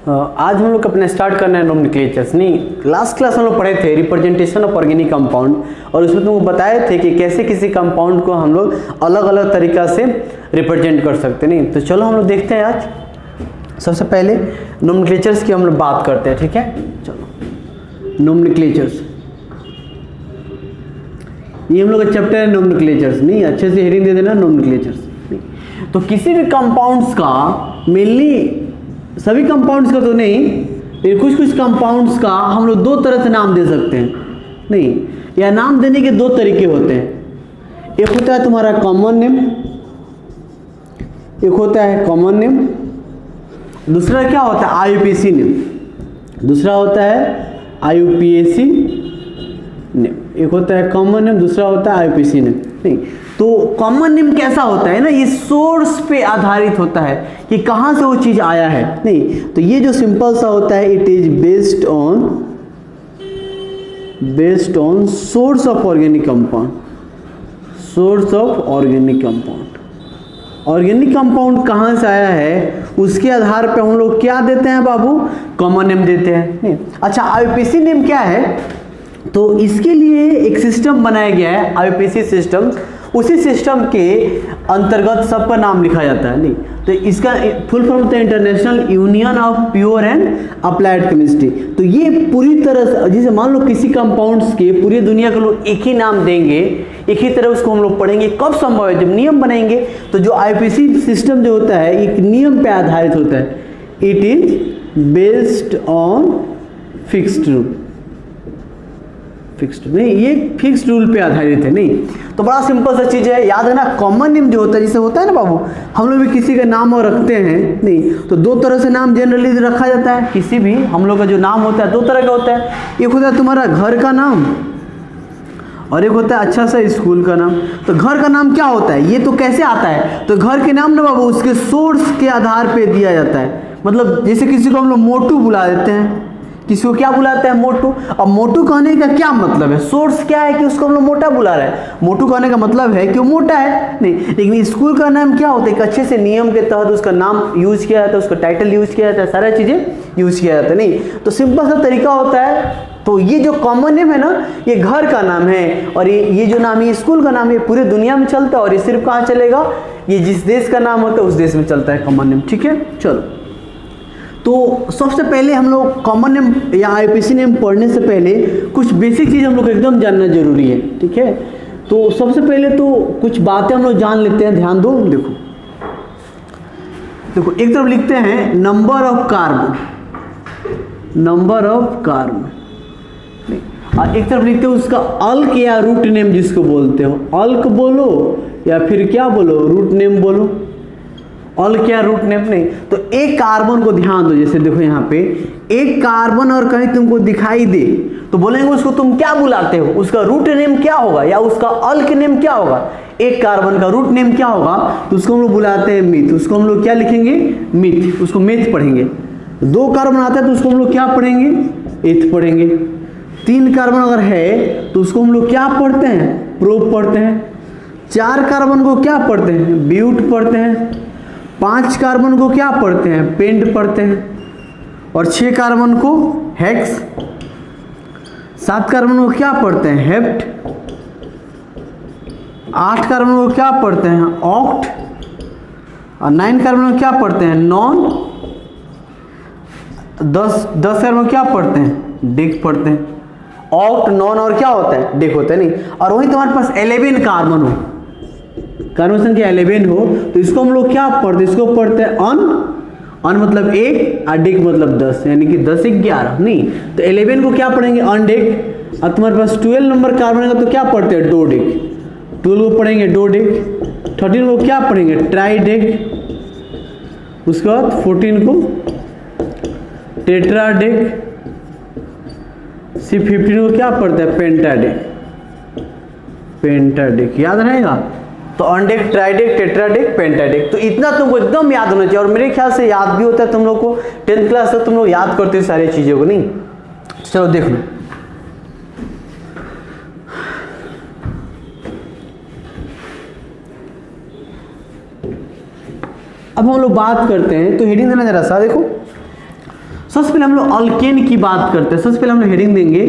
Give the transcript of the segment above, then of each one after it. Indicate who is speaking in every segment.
Speaker 1: आज हम लोग अपने स्टार्ट करना है नोमेनक्लेचर्स। नहीं, लास्ट क्लास हम लोग पढ़े थे रिप्रेजेंटेशन ऑफ ऑर्गेनिक कंपाउंड, और उसमें तुमको बताए थे कि कैसे किसी कंपाउंड को हम लोग अलग अलग तरीक़ा से रिप्रेजेंट कर सकते। नहीं तो चलो हम लोग देखते हैं। आज सबसे पहले नोमेनक्लेचर्स की हम लोग बात करते हैं, ठीक है। चलो नोमेनक्लेचर्स, ये हम लोग का चैप्टर है नोमेनक्लेचर्स। नहीं, अच्छे से हेडिंग दे देना नोमेनक्लेचर्स। तो किसी भी कंपाउंड्स का, मेनली सभी कंपाउंड्स का तो नहीं, लेकिन कुछ कुछ कंपाउंड्स का हम लोग दो तरह से नाम दे सकते हैं। नहीं, या नाम देने के दो तरीके होते हैं। एक होता है तुम्हारा कॉमन नेम, एक होता है कॉमन नेम, दूसरा क्या होता है आईयूपीएसी नेम, दूसरा होता है आईयूपीएसी नेम। एक होता है कॉमन नेम, दूसरा होता है आईयूपीएसी नेम। नहीं, तो कॉमन नेम कैसा होता है ना, ये सोर्स पे आधारित होता है कि कहाँ से वो चीज़ आया है। नहीं, तो ये जो सिंपल सा होता है, it is based on source of organic compound, source of organic compound. Organic compound कहाँ से आया है उसके आधार पे हम लोग क्या देते हैं बाबू, कॉमन नेम देते हैं। नहीं, अच्छा आईयूपीएसी नेम क्या है, तो इसके लिए एक सिस्टम बनाया गया है आईयूपीएसी सिस्टम। उसी सिस्टम के अंतर्गत सबका नाम लिखा जाता है। नहीं, तो इसका फुल फॉर्म होता है international union of pure and applied chemistry. तो ये पूरी तरह से, जैसे मान लो किसी कंपाउंड्स के पूरी दुनिया के लोग एक ही नाम देंगे, एक ही तरह उसको हम लोग पढ़ेंगे, कब संभव है, जब नियम बनेंगे। तो जो आईयूपीएसी सिस्टम जो होता है एक नियम पे आधारित होता है। It is based on fixed rule, fixed नहीं, ये फिक्स्ड रूल पे आधारित है। नहीं, तो बड़ा सिंपल सा चीज़ है, याद है ना। कॉमन नेम जो होता है, जैसे होता है ना बाबू, हम लोग भी किसी का नाम और रखते हैं। नहीं, तो दो तरह से नाम जनरली रखा जाता है। किसी भी हम लोग का जो नाम होता है दो तरह का होता है। एक होता है तुम्हारा घर का नाम और एक होता है अच्छा सा स्कूल का नाम। तो घर का नाम क्या होता है, ये तो कैसे आता है, तो घर के नाम ना बाबू उसके सोर्स के आधार पे दिया जाता है। मतलब जैसे किसी को हम लोग मोटू बुला देते हैं, किसी को क्या बुलाते हैं, मोटू। अब मोटू कहने का क्या मतलब है, सोर्स क्या है कि उसको हम लोग मोटा बुला रहे हैं। मोटू कहने का मतलब है कि वो मोटा है। नहीं, लेकिन स्कूल का नाम क्या होता है, एक अच्छे से नियम के तहत उसका नाम यूज किया जाता है, उसका टाइटल यूज किया जाता है, सारा चीज़ें यूज किया जाता है। नहीं, तो सिंपल सा तरीका होता है। तो ये जो कॉमन नेम है ना, ये घर का नाम है, और ये जो नाम है स्कूल का नाम है, पूरे दुनिया में चलता है। और ये सिर्फ कहाँ चलेगा, ये जिस देश का नाम होता है उस देश में चलता है कॉमन नेम, ठीक है। चलो, तो सबसे पहले हम लोग कॉमन नेम या आईयूपीएसी नेम पढ़ने से पहले कुछ बेसिक चीज़ हम लोग एकदम जानना जरूरी है, ठीक है। तो सबसे पहले तो कुछ बातें हम लोग जान लेते हैं, ध्यान दो। देखो एक तरफ लिखते हैं number of carbon, number of carbon, और एक तरफ लिखते हो उसका अल्क या रूट नेम, जिसको बोलते हो अल्क बोलो या फिर क्या बोलो, रूट नेम बोलो। अल्क क्या रूट नेम। नहीं, तो एक कार्बन को ध्यान दो, जैसे देखो यहाँ पे एक कार्बन और कहीं तुमको दिखाई दे तो बोलेंगे उसको तुम क्या बुलाते हो, उसका रूट नेम क्या होगा या उसका अल्क नेम क्या होगा। एक कार्बन का रूट नेम क्या होगा, तो उसको हम लोग बुलाते हैं मिथ। उसको हम लोग क्या लिखेंगे, मिथ, उसको मेथ पढ़ेंगे। दो कार्बन आता है तो उसको हम लोग क्या पढ़ेंगे, एथ पढ़ेंगे। तीन कार्बन अगर है तो उसको हम लोग क्या पढ़ते हैं, प्रोप पढ़ते हैं। चार कार्बन को क्या पढ़ते हैं, ब्यूट पढ़ते हैं। 5 कार्बन को क्या पढ़ते हैं, पेंट पढ़ते हैं। और 6 कार्बन को हेक्स। 7 कार्बन को क्या पढ़ते हैं, हेप्ट। 8 कार्बन को क्या पढ़ते हैं, ऑक्ट। और 9 कार्बन को क्या पढ़ते हैं, नॉन। 10 कार्बन को क्या पढ़ते हैं, डेक पढ़ते हैं। ऑक्ट, नॉन और क्या होता है, डेक होता है। नहीं, और वहीं तुम्हारे पास 11 कार्बन हो, कार्बन संख्या 11 हो, तो इसको हम लोग क्या पढ़ते हैं, इसको पढ़ते हैं अन मतलब एक, और डेक मतलब 10, यानी कि 10 एक 11। नहीं, तो 11 को क्या पढ़ेंगे, अन डेक। और तुम्हारे पास 12 नंबर कार्बन है तो क्या पढ़ते हैं, डो डेक। 12 को पढ़ेंगे डो डेक। 13 को क्या पढ़ेंगे, ट्राई डेक। उसके बाद 14 को टेट्रा डेक। 15 को क्या पढ़ते हैं, पेंटा डेक, पेंटा डेक। याद रहेगा, तो अनडेक, ट्राइडेक, टेट्राडेक, पेंटाडेक। तो इतना तुमको एकदम याद होना चाहिए, और मेरे ख्याल से याद भी होता है तुम लोग को। 10th क्लास तक तुम लोग याद करते हो सारी चीज़ों को। नहीं, चलो देख लो। अब हम लोग बात करते हैं, तो हेडिंग देना जरा सा देखो। सबसे पहले हम लोग अल्केन की बात करते हैं। सबसे पहले हम लोग हेडिंग देंगे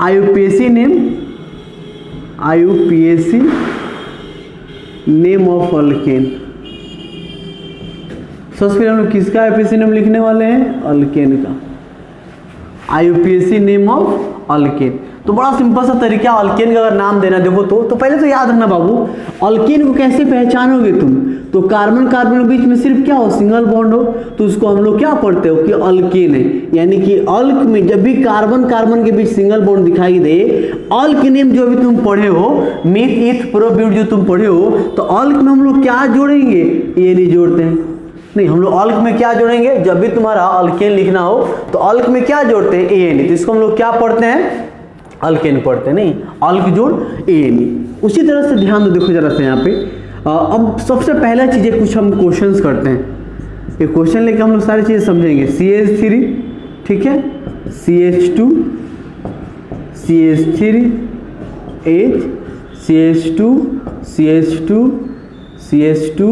Speaker 1: IUPAC नेम ऑफ अल्केन। सबसे पहले हम लोग किसका IUPAC नेम लिखने वाले हैं? अल्केन का। IUPAC name of alkane. तो बड़ा सिंपल सा तरीका, अल्केन का अगर नाम देना देखो तो पहले तो याद रखना बाबू, अल्केन को कैसे पहचानोगे तुम? तो कार्बन कार्बन के बीच में सिर्फ क्या हो? सिंगल बॉन्ड हो, तो उसको हम लोग क्या पढ़ते हो कि अल्केन है। यानी कि अल्क में जब भी कार्बन कार्बन के बीच सिंगल बॉन्ड दिखाई दे, अल्क नेम जो भी तुम पढ़े हो, मीथ ईथ प्रोब्यूट जो तुम पढ़े हो, तो अल्क में हम लोग क्या जोड़ेंगे? ये नहीं जोड़ते हैं, नहीं, हम लोग अल्क में क्या जोड़ेंगे? जब भी तुम्हारा अल्केन लिखना हो तो अल्क में क्या जोड़ते हैं? ANE। तो इसको हम लोग क्या पढ़ते हैं? अल्केन पढ़ते हैं। नहीं, अल्क जोड़ ANE। उसी तरह से ध्यान दो, देखो जरा से यहाँ पे। अब सबसे पहला चीज़ कुछ हम क्वेश्चंस करते हैं। ये क्वेश्चन लेके हम लोग सारी चीज़ें समझेंगे। CH3, ठीक है, CH2, CH3, H, CH2, CH2, CH2,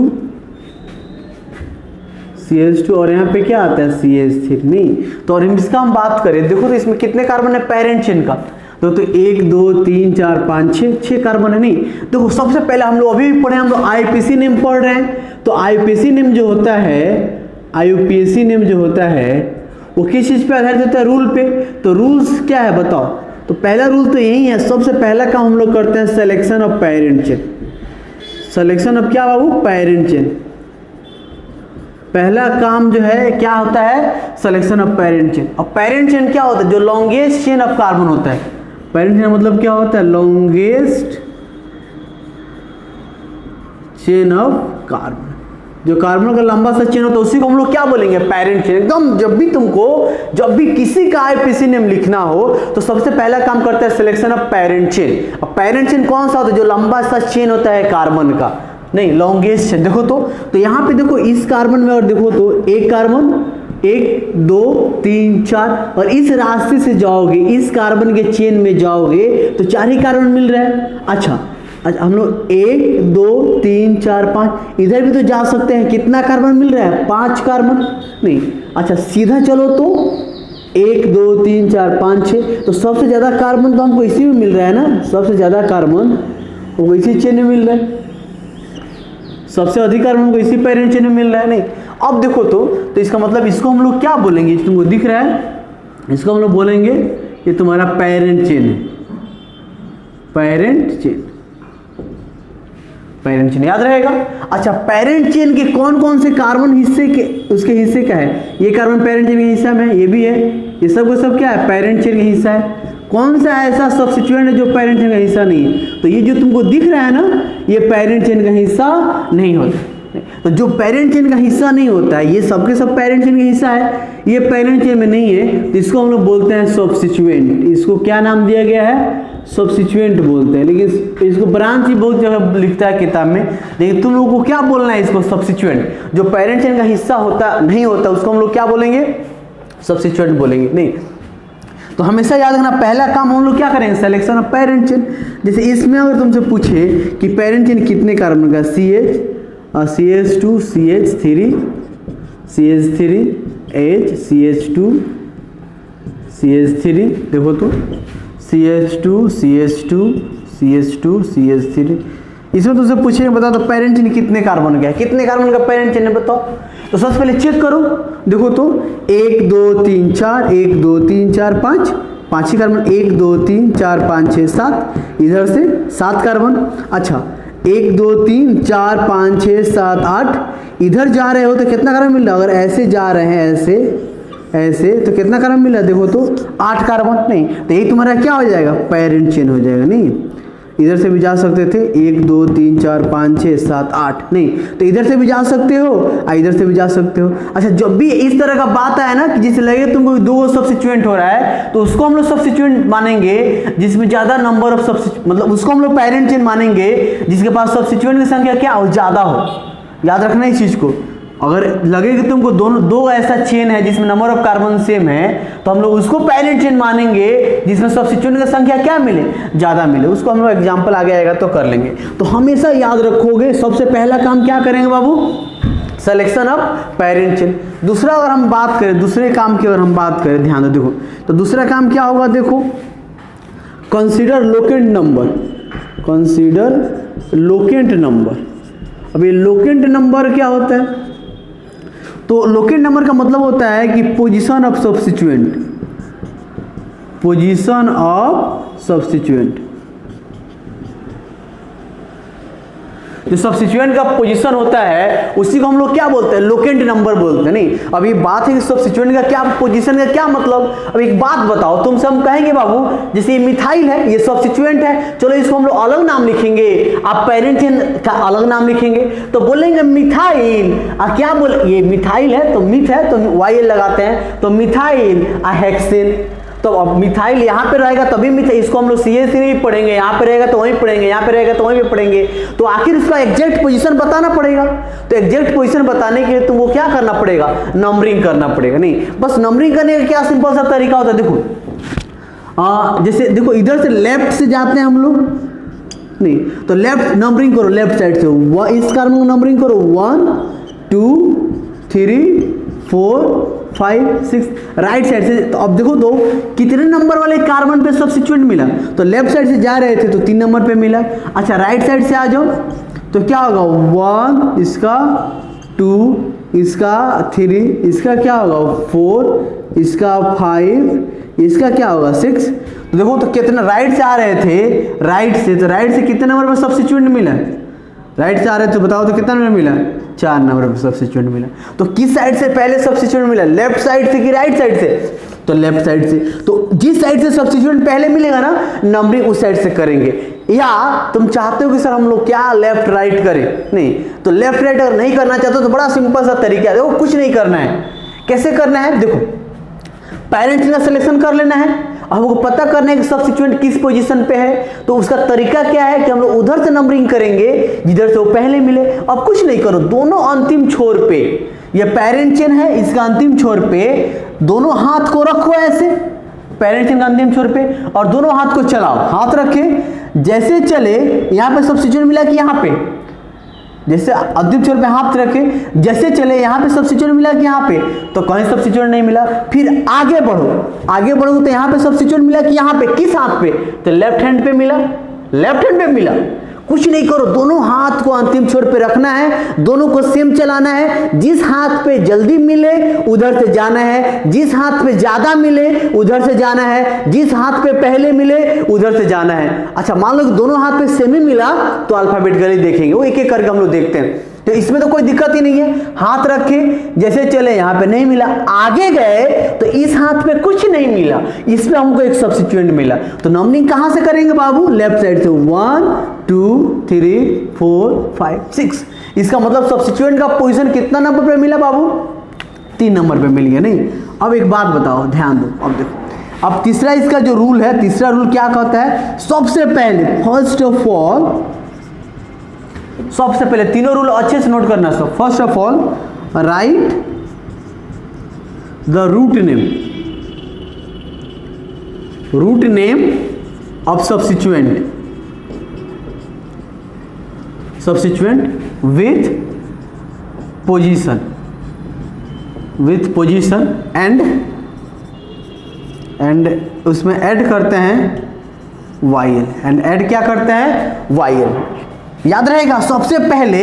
Speaker 1: CH2 और यहाँ पे क्या आता है? CH3। नहीं, तो और इसका हम बात करें, देखो तो इसमें कितने कार्बन है पेरेंट चेन का? तो 1 2 3 4 5 6 कार्बन है। नहीं, देखो सबसे पहले हम लोग अभी भी पढ़े, हम लोग IUPAC नेम पढ़ रहे हैं। तो IUPAC नेम जो होता है, IUPAC नेम जो होता है वो किस चीज़ पे आधारित होता है? रूल पे। तो रूल्स क्या है बताओ? तो पहला रूल तो यही है, सबसे पहला काम हम लोग करते हैं selection of parent chain. Selection of क्या बाबू? Parent chain. पहला काम जो है क्या होता है? Selection of parent chain. और पेरेंट चेन क्या होता है? जो लॉन्गेस्ट चेन ऑफ कार्बन होता है। पेरेंट चेन मतलब क्या होता है? Longest chain of carbon. जो कार्बन का लंबा सा चेन होता है उसी को हम लोग क्या बोलेंगे? Parent chain. एकदम जब भी किसी का IUPAC नेम लिखना हो तो सबसे पहला काम करता है सिलेक्शन ऑफ पेरेंट चेन। और पेरेंट चेन कौन सा होता है? जो लंबा सा चेन होता है कार्बन का, नहीं, लॉन्गेस्ट चेन। देखो तो यहाँ पे देखो इस कार्बन में और देखो तो एक कार्बन, 1 2 3 4, और इस रास्ते से जाओगे, इस कार्बन के चेन में जाओगे तो 4 ही कार्बन मिल रहा है। अच्छा, हम लोग 1 2 3 4 5 इधर भी तो जा सकते हैं। कितना कार्बन मिल रहा है? 5 कार्बन। नहीं, अच्छा सीधा चलो तो 1 2 3 4 5 6, तो सबसे ज़्यादा कार्बन तो हमको इसी में मिल रहा है ना। सबसे ज़्यादा कार्बन वो इसी चेन में मिल रहा है, सबसे अधिक कार्बन हमको इसी पेरेंट चेन में मिल रहा है। नहीं, अब देखो तो इसका मतलब इसको हम लोग क्या बोलेंगे? तुमको दिख रहा है, इसको हम लोग बोलेंगे ये तुम्हारा पेरेंट चेन है। पेरेंट चेन, पेरेंट चेन याद रहेगा। अच्छा, पेरेंट चेन के कौन कौन से कार्बन हिस्से के, उसके हिस्से क्या है? ये कार्बन पेरेंट चेन के हिस्सा में, ये भी है, ये सब क्या है? पेरेंट चेन का हिस्सा है। कौन सा ऐसा सब्स्टिट्यूएंट है जो पेरेंट चेन का हिस्सा नहीं है? तो ये जो तुमको दिख रहा है ना, ये पेरेंट चेन का हिस्सा नहीं होता। तो जो पेरेंट चेन का हिस्सा नहीं होता है, ये सबके सब पेरेंट चेन का हिस्सा है, ये पेरेंट चेन में नहीं है, तो इसको हम लोग बोलते हैं सब्स्टिट्यूएंट। इसको क्या नाम दिया गया है? सब्स्टिट्यूएंट बोलते हैं। लेकिन इसको ब्रांच ही बहुत जगह लिखता है किताब में, लेकिन तुम लोगों को क्या बोलना है? इसको सब्स्टिट्यूएंट। जो पेरेंट चेन का हिस्सा होता नहीं होता उसको हम लोग क्या बोलेंगे? सब्स्टिट्यूएंट बोलेंगे। नहीं, तो हमेशा याद रखना, पहला काम हम लोग क्या करेंगे? Selection of parent chain. जैसे इसमें अगर तुमसे पूछे कि पेरेंट चेन कितने कार्बन का? CH2 CH3 CH3 H CH2 CH3, देखो तो CH2 CH2 CH2 CH3। इसमें तुमसे पूछे बताओ तो पेरेंट चेन कितने कार्बन का है? कितने कार्बन का पेरेंट चेन है बताओ? तो सबसे पहले चेक करो, देखो तो 1 2 3 4 1 2 3 4 5 5 ही कार्बन, 1 2 3 4 5 6 7, इधर से 7 कार्बन। अच्छा, 1 2 3 4 5 6 7 8, इधर जा रहे हो तो कितना कार्बन मिल रहा है? अगर ऐसे जा रहे हैं, ऐसे तो कितना कार्बन मिल रहा है? देखो तो 8 कार्बन। नहीं, तो यही तुम्हारा क्या हो जाएगा? पेरेंट चेन हो जाएगा। नहीं, इधर से भी जा सकते थे, 1 2 3 4 5 6 7 8, नहीं, तो इधर से भी जा सकते हो, इधर से भी जा सकते हो। अच्छा, जब भी इस तरह का बात आए ना कि जिससे लगे तुमको 2 सब्स्टिट्यूएंट हो रहा है, तो उसको हम लोग सब्स्टिट्यूएंट मानेंगे जिसमें ज्यादा नंबर ऑफ सब्स्टिट्यूएंट, मतलब उसको हम लोग पेरेंट चेन मानेंगे जिसके पास सब्स्टिट्यूएंट की संख्या क्या हो? ज्यादा हो। याद रखना इस चीज को। अगर लगे कि तुमको दो ऐसा चेन है जिसमें नंबर ऑफ कार्बन सेम है, तो हम लोग उसको पेरेंट चेन मानेंगे जिसमें सब्स्टिट्यूएंट की संख्या क्या मिले? ज्यादा मिले। उसको हम लोग एग्जांपल आगे आएगा तो कर लेंगे। तो हमेशा याद रखोगे, सबसे पहला काम क्या करेंगे बाबू? Selection of parent chain. दूसरा अगर हम बात करें, दूसरे काम की अगर हम बात करें, ध्यान दो, देखो तो दूसरा काम क्या होगा, देखो consider locant number, consider locant number. अब ये लोकेंट नंबर क्या होता है, तो लोकेंट नंबर का मतलब होता है कि position of substituent, position of substituent, जो सब्स्टिट्यूएंट का पोजीशन होता है उसी को हम लोग क्या बोलते हैं, लोकेंट नंबर बोलते हैं। नहीं, अब ये बात है कि सब्स्टिट्यूएंट का क्या पोजीशन का क्या मतलब। अब एक बात बताओ, तुमसे हम कहेंगे बाबू जैसे ये मिथाइल है, ये सब्स्टिट्यूएंट है, चलो इसको हम लोग अलग नाम लिखेंगे, आप पेरेंट चेन का अलग नाम लिखेंगे, तो बोलेंगे मिथाइल, क्या बोल, ये मिथाइल है तो मिथ है तो YL लगाते हैं, तो मिथाइल हेक्सेन। तो अब मिथाइल यहाँ पे रहेगा तभी मिथाइल, इसको हम लोग CH में भी पढ़ेंगे, यहाँ पे रहेगा तो वहीं पढ़ेंगे, यहाँ पे रहेगा तो वहीं पे पढ़ेंगे, तो आखिर उसका एग्जैक्ट पोजीशन बताना पड़ेगा। तो एग्जैक्ट पोजीशन बताने के लिए तुमको क्या करना पड़ेगा, नंबरिंग करना पड़ेगा। नहीं, बस नंबरिंग करने का क्या सिंपल सा तरीका होता है, देखो जैसे देखो इधर से लेफ्ट से जाते हैं हम लोग, नहीं तो लेफ्ट नंबरिंग करो, लेफ्ट साइड से इस कार्बन नंबरिंग करो 1 2 3 4 5 6, राइट साइड से। तो अब देखो तो कितने नंबर वाले कार्बन पे सब्स्टिट्यूएंट मिला, तो लेफ्ट साइड से जा रहे थे तो 3 नंबर पे मिला। अच्छा राइट साइड से आ जाओ तो क्या होगा, 1 इसका, 2 इसका, 3 इसका क्या होगा, 4 इसका, 5 इसका क्या होगा, 6। तो देखो तो कितना राइट से आ रहे थे, राइट से, तो राइट से कितने नंबर पे सब्स्टिट्यूएंट मिला, राइट से आ रहे थे तो बताओ तो कितना नंबर मिला, 4 नंबर पे सब्स्टिट्यूएंट मिला। तो किस साइड से पहले सब्स्टिट्यूएंट मिला, लेफ्ट साइड से कि राइट साइड से, तो लेफ्ट साइड से। तो जिस साइड से सब्स्टिट्यूएंट पहले मिलेगा ना, नंबरिंग उस साइड से करेंगे। या तुम चाहते हो कि सर हम लोग क्या लेफ्ट राइट करें, नहीं तो लेफ्ट राइट अगर नहीं करना चाहते हो तो बड़ा सिंपल सा तरीका है, देखो कुछ नहीं करना है। कैसे करना है, देखो पेरेंट चेन का सिलेक्शन कर लेना है, हमको पता करना है कि सब्स्टिट्यूएंट किस पोजीशन पे है, तो उसका तरीका क्या है कि हम लोग उधर से नंबरिंग करेंगे जिधर से वो पहले मिले। अब कुछ नहीं करो, दोनों अंतिम छोर पे, ये पेरेंट चेन है, इसका अंतिम छोर पे दोनों हाथ को रखो ऐसे, पेरेंट चेन का अंतिम छोर पे, और दोनों हाथ को चलाओ, हाथ रखे, जैसे चले यहाँ पे सब्स्टिट्यूएंट मिला कि यहाँ पे, जैसे अंतिम छोर पे हाथ रखे, जैसे चले यहाँ पे सब्स्टिट्यूएंट मिला कि यहाँ पे, तो कहीं सब्स्टिट्यूएंट नहीं मिला। फिर आगे बढ़ो, आगे बढ़ो तो यहाँ पे सब्स्टिट्यूएंट मिला कि यहाँ पे, किस हाथ पे, तो लेफ्ट हैंड पे मिला, लेफ्ट हैंड पे मिला। कुछ नहीं करो, दोनों हाथ को अंतिम छोर पे रखना है, दोनों को सेम चलाना है, जिस हाथ पे जल्दी मिले उधर से जाना है, जिस हाथ पे ज्यादा मिले उधर से जाना है, जिस हाथ पे पहले मिले उधर से जाना है। अच्छा मान लो कि दोनों हाथ पे सेम ही मिला तो अल्फाबेटिकली देखेंगे, वो एक एक करके हम लोग देखते हैं, तो इसमें तो कोई दिक्कत ही नहीं है। हाथ रखे, जैसे चले यहाँ पे नहीं मिला, आगे गए तो इस हाथ पे कुछ नहीं मिला, इसमें हमको एक सब्स्टिट्यूएंट मिला, तो नंबरिंग कहां से करेंगे बाबू, लेफ्ट साइड से 1 2 3 4 5 6। इसका मतलब सब्स्टिट्यूएंट का पोजीशन कितना नंबर पे मिला बाबू, 3 नंबर पे मिल गया। नहीं, अब एक बात बताओ, ध्यान दो, अब देखो, अब तीसरा इसका जो रूल है, तीसरा रूल क्या कहता है, सबसे पहले फर्स्ट ऑफ ऑल, सबसे पहले तीनों रूल अच्छे से नोट करना। सब first of all write the root name of substituent with position एंड उसमें ऐड करते हैं YL, एंड ऐड क्या करते हैं, YL। याद रहेगा, सबसे पहले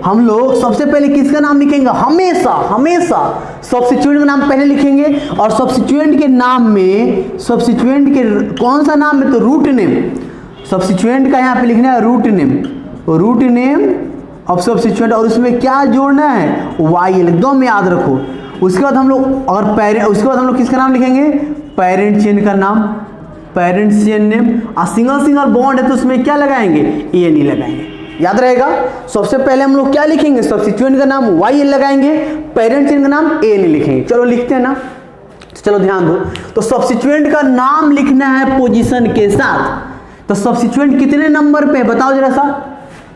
Speaker 1: हम लोग सबसे पहले किसका नाम लिखेंगे, हमेशा सब्स्टिट्यूएंट का नाम पहले लिखेंगे, और सब्स्टिट्यूएंट के नाम में, सब्स्टिट्यूएंट के कौन सा नाम है, तो रूट नेम, सब्स्टिट्यूएंट का यहाँ पे लिखना है रूट नेम ऑफ सब्स्टिट्यूएंट, और उसमें क्या जोड़ना है, YL, एकदम याद रखो। उसके बाद हम लोग उसके बाद हम लोग किसका नाम लिखेंगे, पेरेंट चेन का नाम, पेरेंट चेन नेम, और सिंगल बॉन्ड है तो उसमें क्या लगाएंगे, ANE लगाएंगे। याद रहेगा, सबसे पहले हम लोग क्या लिखेंगे, सब्स्टिट्यूएंट का नाम YL लगाएंगे, पेरेंट चेन का नाम ANE लिखेंगे। चलो लिखते हैं ना, चलो ध्यान दो, तो सब्स्टिट्यूएंट का नाम लिखना है पोजीशन के साथ। तो सब्स्टिट्यूएंट कितने नंबर पे है बताओ जरा सा,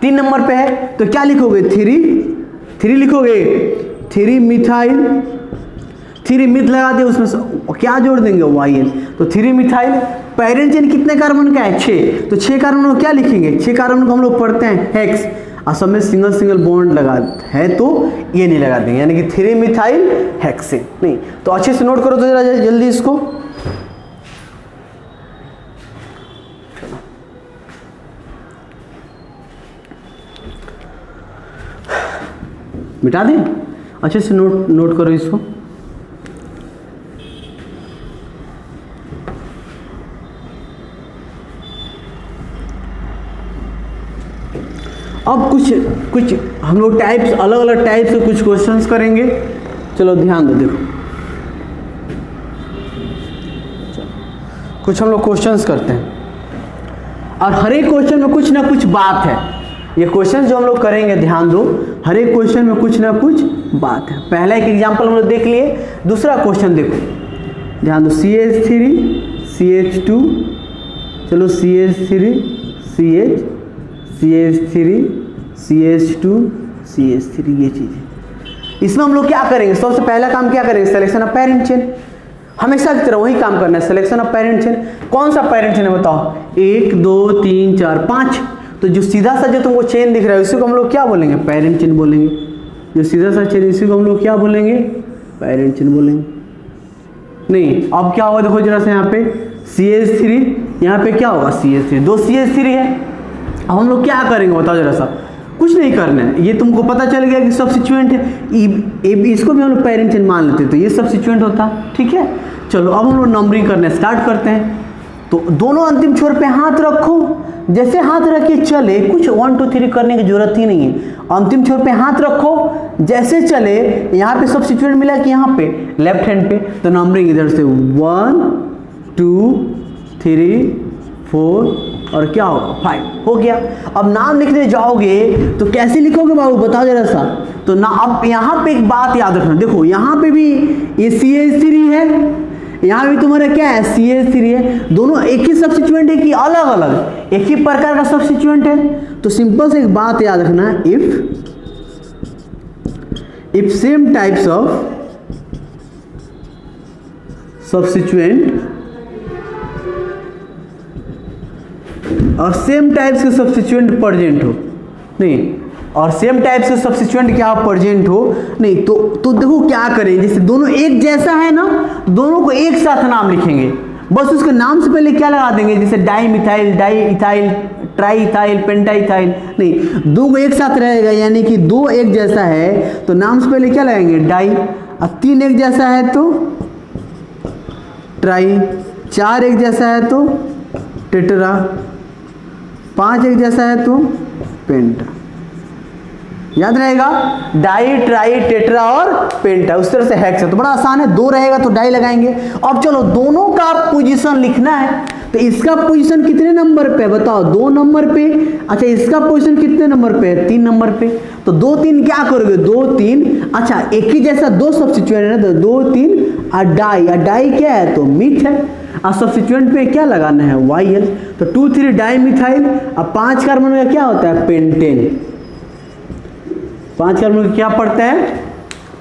Speaker 1: 3 नंबर पे है, तो क्या लिखोगे, 3 लिखोगे, 3 मिथाइल, 3 मिथ लगा दे, उसमें क्या जोड़ देंगे, YL, तो 3 मिथाइल। पेरेंट चेन कितने कार्बन का है, 6, तो 6 कार्बन को क्या लिखेंगे, 6 कार्बन को हम लोग पढ़ते हैं हेक्स। और सब में सिंगल सिंगल बॉन्ड लगा है तो ये नहीं लगा देंगे, यानी कि 3 मिथाइल हेक्सेन। नहीं तो अच्छे से नोट करो तो जरा जल्दी इसको। मिटा दें, अच्छे से नोट करो इसको। अब कुछ हम लोग टाइप्स, अलग अलग टाइप से कुछ क्वेश्चंस करेंगे। चलो ध्यान दो, देखो कुछ हम लोग क्वेश्चंस करते हैं और हर एक क्वेश्चन में कुछ ना कुछ बात है। ये क्वेश्चन जो हम लोग करेंगे, ध्यान दो, हर एक क्वेश्चन में कुछ ना कुछ बात है। पहला एक एग्जांपल हम लोग देख लिए, दूसरा क्वेश्चन देखो, ध्यान दो। CH3 CH2, चलो CH3 CH CH3 CH2 CH3, ये चीज़ है। इसमें हम लोग क्या करेंगे, सबसे पहला काम क्या करेंगे, सिलेक्शन ऑफ पेरेंट चेन। हमेशा की तरह वही काम करना है, सिलेक्शन ऑफ पेरेंट चेन। कौन सा पेरेंट चेन है बताओ, 1 2 3 4 5। तो जो सीधा सा जो तुमको चेन दिख रहा है उसी को हम लोग क्या बोलेंगे, पेरेंट चेन बोलेंगे। जो सीधा सा चेन इसी को हम लोग क्या बोलेंगे, पेरेंट चेन बोलेंगे। नहीं अब क्या होगा, देखो जरा से यहाँ पे CH3, यहाँ पे क्या होगा CH3, 2 CH3 है। अब हम लोग क्या करेंगे बताओ जरा सा, कुछ नहीं करना है, ये तुमको पता चल गया कि सब्स्टिट्यूएंट है, इसको भी हम लोग पेरेंट चेन मान लेते हैं, तो ये सब्स्टिट्यूएंट होता, ठीक है। चलो अब हम लोग नंबरिंग करना स्टार्ट करते हैं। तो दोनों अंतिम छोर पे हाथ रखो, जैसे हाथ रख के चले, कुछ 1 2 3 करने की जरूरत ही नहीं है। अंतिम छोर पे हाथ रखो, जैसे चले, यहाँ पे सब्स्टिट्यूएंट मिला कि यहाँ पे लेफ्ट हैंड पे, तो नंबरिंग इधर से 1 2 3 4 और क्या होगा 5 हो गया। अब नाम लिखने जाओगे तो कैसे लिखोगे बाबू बताओ जरा सा। तो ना अब यहाँ पे एक बात याद रखना, देखो यहाँ पे भी ये CH3 है, यहाँ भी तुम्हारा क्या है CH3 है। दोनों एक ही सब्स्टिट्यूएंट है कि अलग अलग, एक ही प्रकार का सब्स्टिट्यूएंट है। तो सिंपल से एक बात याद रखना, if same types of substituent और सेम टाइप्स के सब्स्टिट्यूएंट प्रेजेंट हो, नहीं और सेम टाइप्स के सब्स्टिट्यूएंट क्या प्रेजेंट हो, नहीं तो देखो क्या करें, जैसे दोनों एक जैसा है ना, दोनों को एक साथ नाम लिखेंगे, बस उसके नाम से पहले क्या लगा देंगे, जैसे dimethyl, diethyl, triethyl, pentaethyl. नहीं, दो को एक साथ रहेगा, यानी कि 2 एक जैसा है तो नाम से पहले क्या लगाएंगे डाई, और 3 एक जैसा है तो ट्राई, 4 एक जैसा है तो टेट्रा, 5 एक जैसा है तो पेंटा। याद रहेगा, डाई ट्राई टेट्रा और पेंटा, उस तरह से हेक्स है। तो बड़ा आसान है, 2 रहेगा तो डाई लगाएंगे। अब चलो दोनों का पोजीशन लिखना है, तो इसका पोजीशन कितने नंबर पे बताओ, 2 नंबर पे। अच्छा इसका पोजीशन कितने नंबर पे है, 3 नंबर पे। तो 2 3 क्या करोगे, 2 3, अच्छा एक ही जैसा 2 सब्स्टिट्यूएंट है तो 2 3 और डाई क्या है तो मीथ है, और सब्स्टिट्यूएंट पे क्या लगाना है YL। तो 2 3 डाई मिथाइल, और 5 कार्बन का क्या होता है पेंटेन, 5 कार्बन क्या पढ़ते हैं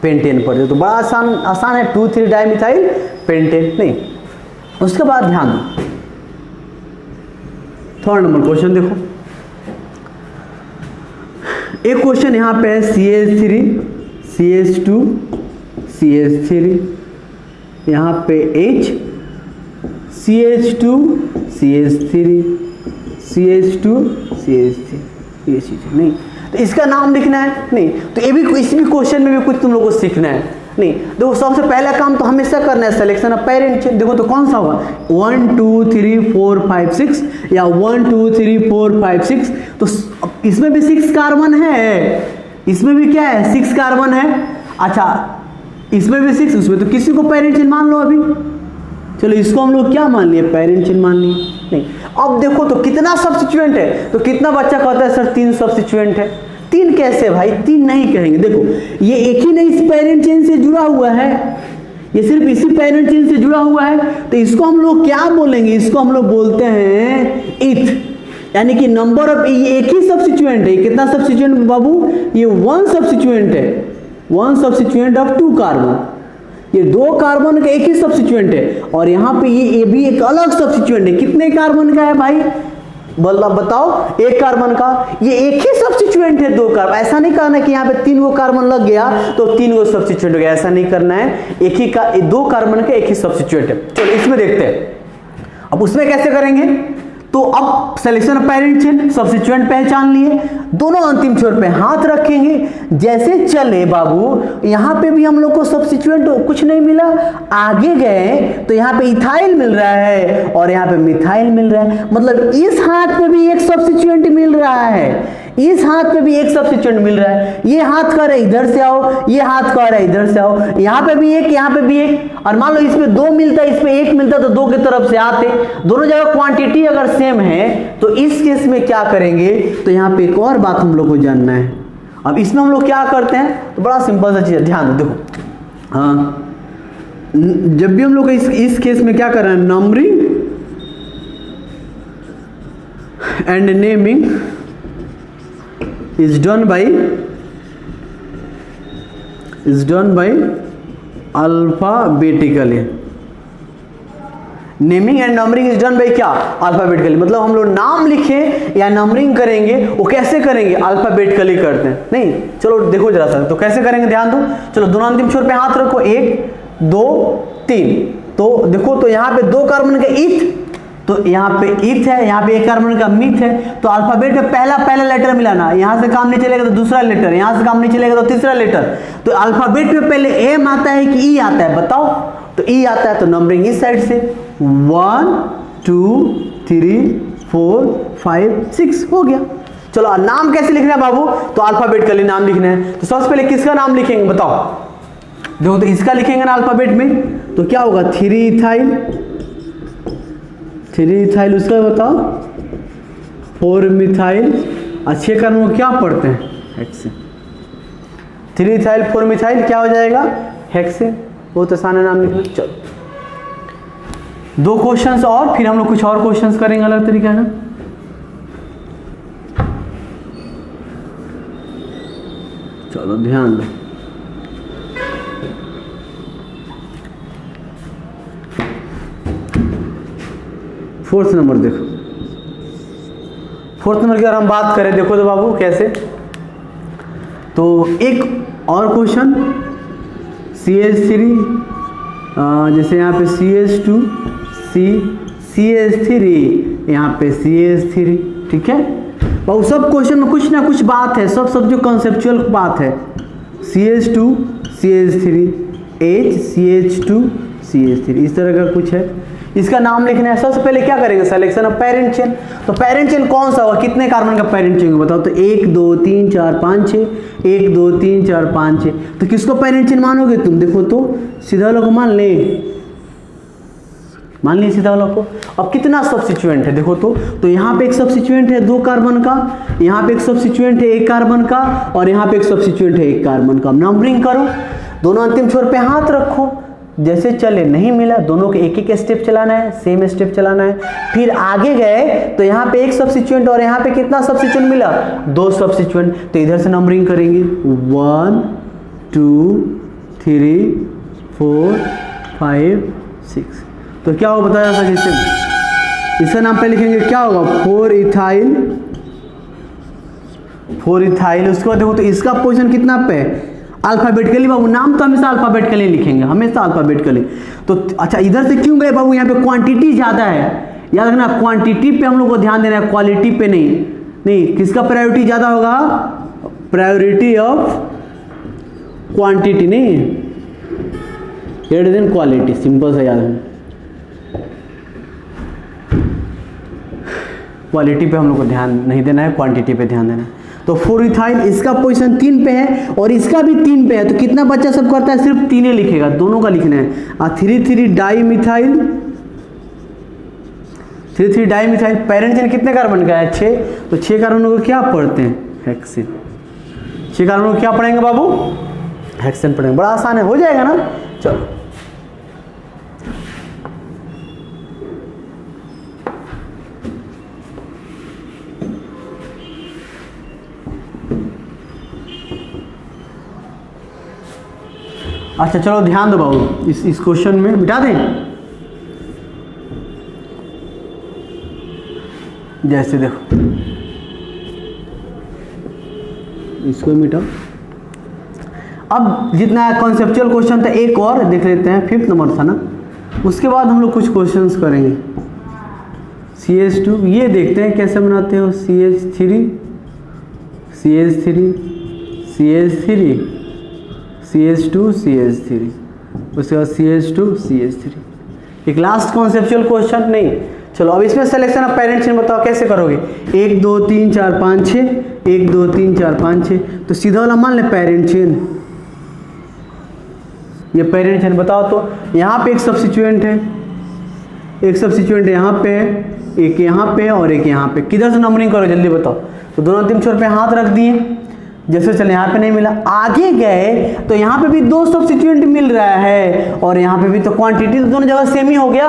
Speaker 1: पेंटेन पढ़ते हैं। तो बड़ा आसान है, 2 3 डाई मिथाइल पेंटेन। नहीं उसके बाद ध्यान दो, थर्ड नंबर क्वेश्चन देखो, एक क्वेश्चन यहाँ पे है CH3 CH2 CH3, यहाँ पे H CH2 CH3 CH2 CH3, ये चीज़ नहीं। तो इसका नाम लिखना है, नहीं तो ये भी इसी क्वेश्चन में भी कुछ तुम लोगों को सीखना है। नहीं देखो सबसे पहला काम तो हमेशा करना है सिलेक्शन ऑफ पेरेंट चेन। देखो तो कौन सा होगा 1 2 3 4 5 6 या 1 2 3 4 5 6। तो इसमें भी 6 कार्बन है, इसमें भी क्या है 6 कार्बन है। अच्छा इसमें भी 6, उसमें तो किसी को पेरेंट चेन मान लो अभी। चलो इसको हम लोग क्या मान लिए पेरेंट चेन मान लिए। नहीं अब देखो तो कितना सब्स्टिट्यूएंट है, तो कितना बच्चा कहता है सर 3 सब्स्टिट्यूएंट है। 3 कैसे भाई, 3 नहीं कहेंगे। देखो ये एक ही नहीं इस पेरेंट चेन से जुड़ा हुआ है, ये सिर्फ इसी पेरेंट चेन से जुड़ा हुआ है, तो इसको हम लोग क्या बोलेंगे, इसको हम लोग बोलते हैं इथ, यानी कि नंबर ऑफ, ये एक ही सब्स्टिट्यूएंट है। कितना सब्स्टिट्यूएंट बाबू, ये 1 सब्स्टिट्यूएंट है, 1 सब्स्टिट्यूएंट ऑफ 2 कार्बन। ये 2 कार्बन का एक ही सब्स्टिट्यूएंट है, और यहाँ पे ये भी एक अलग सब्स्टिट्यूएंट है। कितने कार्बन का है भाई, बताओ एक कार्बन का, ये एक ही सब्स्टिट्यूएंट है दो कार्बन। ऐसा नहीं करना कि यहाँ पे 3 गो कार्बन लग गया तो 3 गो सब्स्टिट्यूएंट हो गया, ऐसा नहीं करना है। एक ही का दो कार्बन का एक ही सब्स्टिट्यूएंट है। चलो इसमें देखते हैं अब उसमें कैसे करेंगे। तो अब selection of parent chain, substituent पहचान लिए, दोनों अंतिम छोर पे हाथ रखेंगे। जैसे चले बाबू यहाँ पे भी हम लोग को सब्स्टिट्यूएंट कुछ नहीं मिला, आगे गए तो यहाँ पे इथाइल मिल रहा है और यहाँ पे मिथाइल मिल रहा है। मतलब इस हाथ पे भी एक सब्स्टिट्यूएंट मिल रहा है, इस हाथ पे भी एक सब्स्टिट्यूएंट मिल रहा है। ये हाथ कह रहा है इधर से आओ, ये हाथ कह रहा है इधर से आओ, यहाँ पे भी एक, यहाँ पे भी एक। और मान लो इसमें 2 मिलता है, इसमें 1 मिलता तो 2 की तरफ से आते। दोनों जगह क्वांटिटी अगर सेम है तो इस केस में क्या करेंगे। तो यहाँ पे एक और बात हम लोग को जानना है। अब इसमें हम लोग क्या करते हैं, तो बड़ा सिंपल सा चीज है, ध्यान दो। देखो हाँ, जब भी हम लोग इस केस में क्या कर रहे हैं, numbering and naming is done by alphabetically। Naming and numbering is done by क्या, अल्फाबेटिकली। मतलब हम लोग नाम लिखे या नंबरिंग करेंगे वो कैसे करेंगे, अल्फाबेटिकली करते हैं। नहीं चलो देखो जरा सा, तो कैसे करेंगे ध्यान दो। चलो दोनों अंतिम छोर पे हाथ रखो, 1 2 3। तो देखो तो यहाँ पे 2 कार्बन का इथ, तो यहाँ पे इथ है, यहाँ पे एक कार्बन का मिथ है। तो अल्फाबेट में पहला लेटर मिलाना, यहाँ से काम नहीं चलेगा तो दूसरा लेटर, यहाँ से काम नहीं चलेगा तो तीसरा लेटर। तो अल्फाबेट में पहले एम आता है कि ई आता है, बताओ। तो ई आता है तो नंबरिंग इस साइड से 1 2 3 4 5 6 हो गया। चलो नाम कैसे लिखना है बाबू, तो अल्फाबेटिकली नाम लिखना है। तो सबसे पहले किसका नाम लिखेंगे बताओ। देखो तो इसका लिखेंगे ना अल्फाबेट में, तो क्या होगा 3 इथाइल, उसका बताओ 4 मिथाइल। अच्छे कर्म क्या पढ़ते हैं, हेक्सेन। 3 इथाइल 4 मिथाइल क्या हो जाएगा, हेक्सेन। बहुत आसान है नाम लिखना। चलो 2 क्वेश्चंस और, फिर हम लोग कुछ और क्वेश्चंस करेंगे अलग तरीके ना। चलो ध्यान दो। फोर्थ नंबर देखो, फोर्थ नंबर की अगर हम बात करें, देखो तो बाबू कैसे। तो एक और क्वेश्चन CH3, जैसे यहाँ पे CH2 CH3, यहाँ पे CH3, ठीक है बाबू। सब क्वेश्चन में कुछ ना कुछ बात है, सब जो कॉन्सेप्चुअल बात है। CH2 CH3 H CH2 CH3, इस तरह का कुछ है। इसका नाम लिखना है। सबसे पहले क्या करेंगे, सिलेक्शन ऑफ पेरेंट चेन। तो पेरेंट चेन कौन सा होगा, कितने कार्बन का पेरेंट चेन बताओ। तो 1 2 3 4 5 6, 1 2 3 4 5 6। तो किसको पेरेंट चेन मानोगे तुम, देखो तो सीधा वाला को मान लिए सीधा वाला को। अब कितना सब्स्टिट्यूएंट है देखो तो यहाँ पे एक सब्स्टिट्यूएंट है 2 कार्बन का, यहाँ पे एक सब्स्टिट्यूएंट है 1 कार्बन का, और यहाँ पे एक सब्स्टिट्यूएंट है 1 कार्बन का। नंबरिंग करो, दोनों अंतिम छोर पे हाथ रखो। जैसे चले, नहीं मिला, दोनों के एक स्टेप चलाना है, सेम स्टेप चलाना है। फिर आगे गए तो यहाँ पे एक सब्स्टिट्यूएंट और यहाँ पे कितना सब्स्टिट्यूएंट मिला, 2 सब्स्टिट्यूएंट। तो इधर से नंबरिंग करेंगे 1 2 3 4 5 6। तो क्या होगा बताया जा सकता है, इसका नाम पे लिखेंगे क्या होगा, 4 इथाइल। उसके बाद देखो तो इसका पोजीशन कितना पे है, अल्फाबेटिकली बाबू। नाम तो हमेशा अल्फाबेटिकली लिखेंगे, हमेशा अल्फाबेटिकली। तो अच्छा इधर से क्यों गए बाबू, यहाँ पे क्वांटिटी ज़्यादा है, याद रखना। क्वांटिटी पे हम लोग को ध्यान देना है, क्वालिटी पे नहीं। किसका प्रायोरिटी ज़्यादा होगा, प्रायोरिटी ऑफ क्वांटिटी, नहीं ग्रेटर देन क्वालिटी। सिंपल सा याद है, क्वालिटी पे हम लोग को ध्यान नहीं देना है, क्वांटिटी पे ध्यान देना है। तो 4 इथाइल, इसका पोजीशन 3 पे है और इसका भी 3 पे है। तो कितना बच्चा सब करता है, सिर्फ 3 लिखेगा, दोनों का लिखना है। 3 डाईमिथाइल, 3 डाईमिथाइल। पेरेंट चेन कितने कार्बन का है, 6। तो 6 कार्बनों को क्या पढ़ते हैं, हेक्सेन। 6 कार्बनों को क्या पढ़ेंगे बाबू, हेक्सेन पढ़ेंगे। बड़ा आसान है, हो जाएगा ना। चलो अच्छा, चलो ध्यान दो बाबू, इस क्वेश्चन में मिटा दें। जैसे देखो इसको मिटाओ। अब जितना कॉन्सेप्चुअल क्वेश्चन था एक और देख लेते हैं, 5th नंबर था ना, उसके बाद हम लोग कुछ क्वेश्चंस करेंगे। CH2 ये देखते हैं कैसे बनाते हो, CH3 CH3 CH3 CH2 CH3, उसके बाद CH2 CH3। एक लास्ट कॉन्सेप्चुअल क्वेश्चन नहीं, चलो अब इसमें सिलेक्शन ऑफ पेरेंट चेन बताओ कैसे करोगे। 1 2 3 4 5 6, 1 2 3 4 5 6, तो सीधा वाला मान ले पेरेंट चेन, ये पेरेंट चेन बताओ। तो यहाँ पे एक सब्स्टिट्यूएंट है, एक सब्स्टिट्यूएंट यहाँ पे है, एक यहाँ पे और एक यहाँ पे, किधर से नंबरिंग करो जल्दी बताओ। तो दोनों अंतिम छोर पे हाथ रख दिए, जैसे चले यहाँ पे नहीं मिला, आगे गए तो यहाँ पे भी 2 सब्स्टिट्यूएंट मिल रहा है और यहाँ पे भी, तो क्वांटिटी तो दोनों जगह सेम ही हो गया।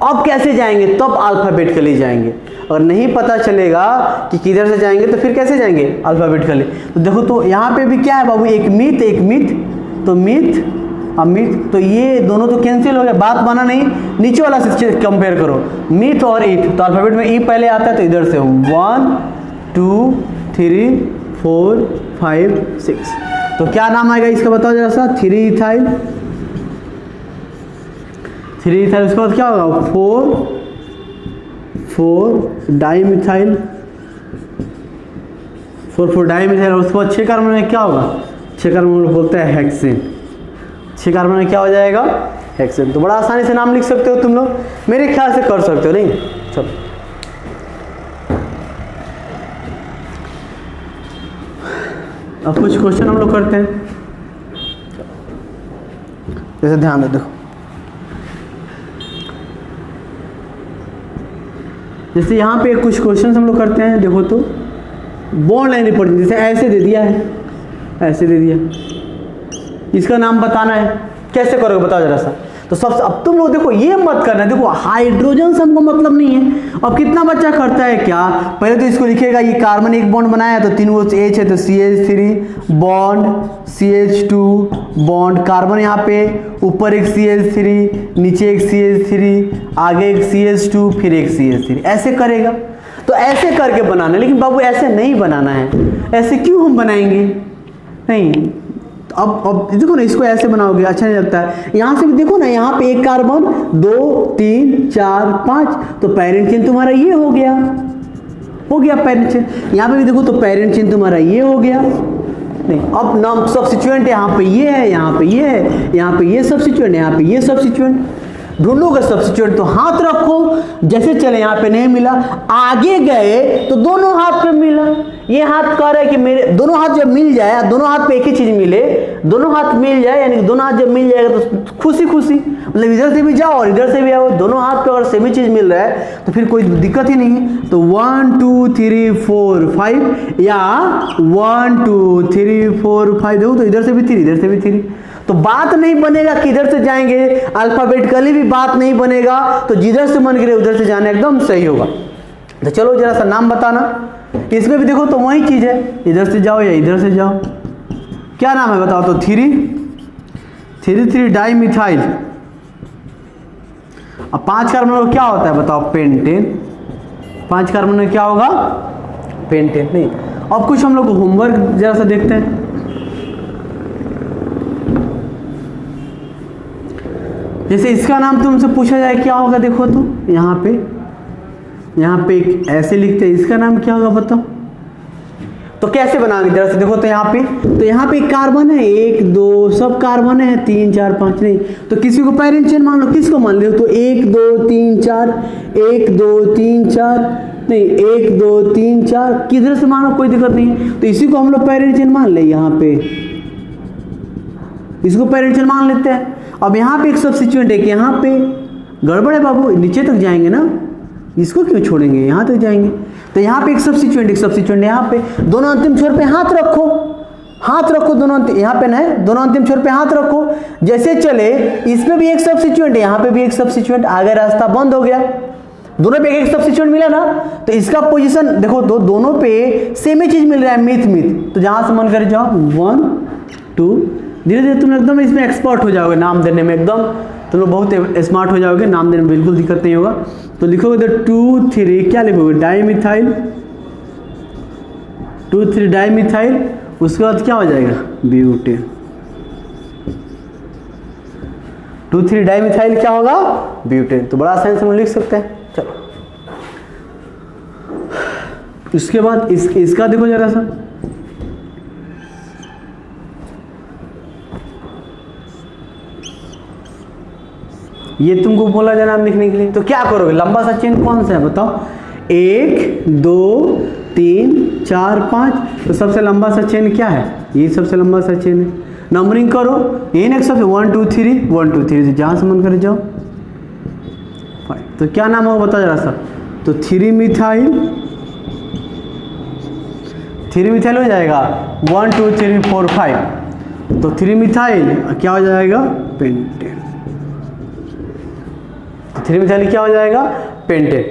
Speaker 1: अब कैसे जाएंगे, तब अल्फाबेटिकली जाएंगे, और नहीं पता चलेगा कि किधर से जाएंगे तो फिर कैसे जाएंगे अल्फाबेटिकली। तो देखो तो यहाँ पे भी क्या है बाबू, एक मिथ, तो मिथ अब मिथ, तो ये दोनों तो कैंसिल हो गया, बात बना नहीं। नीचे वाला से कंपेयर करो, मिथ और ईथ, तो अल्फाबेट में ई पहले आता है तो इधर से 1 2 3 4 5 6, तो क्या नाम आएगा इसका बताओ जरा सा। 3 इथाइल, उसके बाद क्या होगा 4 डाइमिथाइल, 4 डाइमिथाइल, और उसके बाद 6 कार्बन में क्या होगा, 6 कार्बन बोलते हैं हेक्सेन, 6 कार्बन में क्या हो जाएगा हेक्सेन। तो बड़ा आसानी से नाम लिख सकते हो तुम लोग, मेरे ख्याल से कर सकते हो, नहीं। चलो अब कुछ क्वेश्चन हम लोग करते हैं, जैसे ध्यान दे देखो, जैसे यहाँ पे कुछ क्वेश्चन हम लोग करते हैं। देखो तो बॉन्ड लाइन रिपोर्टिंग, जैसे ऐसे दे दिया है, ऐसे दे दिया, इसका नाम बताना है, कैसे करोगे बताओ जरा सा। तो सबसे अब तुम लोग देखो ये मत करना, देखो हाइड्रोजन से हमको मतलब नहीं है। अब कितना बच्चा करता है क्या, पहले तो इसको लिखेगा, ये कार्बन एक बॉन्ड बनाया तो 3 H है तो CH3 bond CH2 bond, carbon यहाँ पे ऊपर एक CH3, नीचे एक CH3, आगे एक CH2, फिर एक CH3, ऐसे करेगा। तो ऐसे करके बनाना, लेकिन बाबू ऐसे नहीं बनाना है। ऐसे क्यों हम बनाएंगे, नहीं। अब देखो ना, इसको ऐसे बनाओगे अच्छा नहीं लगता है। यहाँ से भी देखो ना, यहाँ पे एक कार्बन 2 3 4 5, तो पेरेंट चेन तुम्हारा ये हो गया पेरेंट चेन। यहाँ पे भी देखो तो पेरेंट चेन तुम्हारा ये हो गया। नहीं, अब नाम सब्स्टिट्यूएंट यहाँ पे ये है, यहाँ पे ये है, यहाँ पे ये सब्स्टिट्यूएंट, यहाँ पे ये सब्स्टिट्यूएंट, ढूंढोगे सब्स्टिट्यूएंट तो हाथ रखो, जैसे चले यहाँ पे नहीं मिला, आगे गए तो दोनों हाथ पे मिला। ये हाथ कह रहा है कि मेरे दोनों हाथ जब मिल जाए, दोनों हाथ पे एक ही चीज मिले, दोनों हाथ मिल जाए, यानी दोनों हाथ जब मिल जाएगा तो खुशी मतलब इधर से भी जाओ और इधर से भी आओ, दोनों हाथ पे अगर सेम ही चीज मिल रहा है तो फिर कोई दिक्कत ही नहीं है। तो 1 2 3 4 5 या 1 2 3 4 5, देखो तो इधर से भी 3, इधर से भी 3, तो बात नहीं बनेगा किधर से जाएंगे, अल्फाबेटिकली भी बात नहीं बनेगा, तो जिधर से मन करे उधर से जाना एकदम सही होगा। तो चलो जरा सा नाम बताना, इसमें भी देखो तो वही चीज है, इधर से जाओ या इधर से जाओ। क्या नाम है बताओ तो 3 डाइमिथाइल। अब 5 कार्बन में क्या होता है बताओ, पेंटेन। 5 कार्बन में क्या होगा, पेंटेन। नहीं, अब कुछ हम लोग होमवर्क जरा सा देखते हैं। जैसे इसका नाम तुमसे पूछा जाए क्या होगा, देखो तो यहाँ पे एक ऐसे लिखते हैं, इसका नाम क्या होगा बताओ। तो कैसे बनाओगे जरा से देखो तो यहाँ पे कार्बन है, 1 2 सब कार्बन है, 3 4 5 नहीं, तो किसी को पेरेंट चेन मान लो, किसको मान लो तो 1 2 3 4, 1 2 3 4 नहीं, 1 2 3 4 किधर से मानो कोई दिक्कत नहीं। तो इसी को हम लोग पेरेंट चेन मान ले, यहाँ पे इसको पेरेंट चेन मान लेते हैं। अब यहाँ पे एक सब्स्टिट्यूएंट है कि यहाँ पे गड़बड़ है बाबू, नीचे तक जाएंगे ना, इसको क्यों छोड़ेंगे, यहाँ तक जाएंगे। तो यहाँ पे एक सब्स्टिट्यूएंट यहाँ पे, दोनों अंतिम छोर पे हाथ रखो दोनों, यहाँ पे ना है, दोनों अंतिम छोर पे हाथ रखो, जैसे चले इसमें भी एक सब्स्टिट्यूएंट है, यहाँ पे भी एक सब्स्टिट्यूएंट, आगे रास्ता बंद हो गया, दोनों पे एक सब्स्टिट्यूएंट मिला ना, तो इसका पोजीशन देखो दोनों पे सेम ही चीज मिल रहा है, मिथ। तो जहां से मन करे जाओ 1 2, धीरे धीरे तुम एकदम इसमें एक्सपर्ट हो जाओगे नाम देने में, एकदम तुम लोग बहुत स्मार्ट हो जाओगे, नाम देने में बिल्कुल दिक्कत नहीं होगा। तो लिखोगे तो 2 3 क्या लिखोगे, डाईमिथाइल, 2 3 डाईमिथाइल, उसके बाद क्या हो जाएगा, ब्यूटेन। 2 3 डाईमिथाइल क्या होगा, ब्यूटेन। तो बड़ा आसानी से हम लिख सकते हैं। चलो उसके बाद इसका देखो जरा सा, ये तुमको बोला जाए नाम लिखने के लिए, तो क्या करोगे, लंबा सा चेन कौन सा है बताओ, 1 2 3 4 5, तो सबसे लंबा सा चेन क्या है, ये सबसे लंबा सा चेन है। नंबरिंग करो, ये नेक्स्ट सबसे 1 2 3 1 2 3, जहां से मन करे जाओ 5, तो क्या नाम होगा बताओ जरा सा, तो 3 मिथाइल हो जाएगा 1 2 3 4 5, तो 3 मिथाइल क्या हो जाएगा, पेंटेन। 3 मिथाइल क्या हो जाएगा, पेंटेन।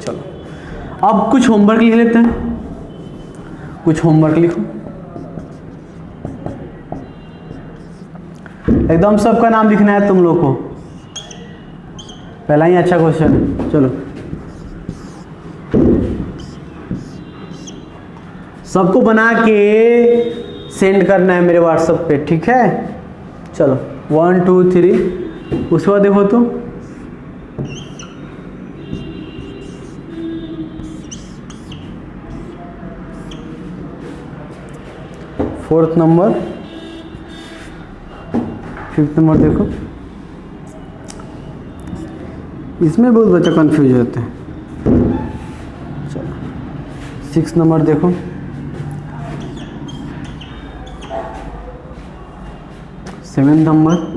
Speaker 1: चलो अब कुछ होमवर्क लिख लेते हैं, कुछ होमवर्क लिखो, एकदम सबका नाम लिखना है तुम लोग को, पहला ही अच्छा क्वेश्चन है। चलो सबको बना के सेंड करना है मेरे व्हाट्सएप पे, ठीक है। चलो 1 2 3, उसके बाद देखो तो फोर्थ नंबर, 5th नंबर देखो, इसमें बहुत बच्चा कंफ्यूज होते हैं। चलो 6th नंबर देखो, 7th नंबर,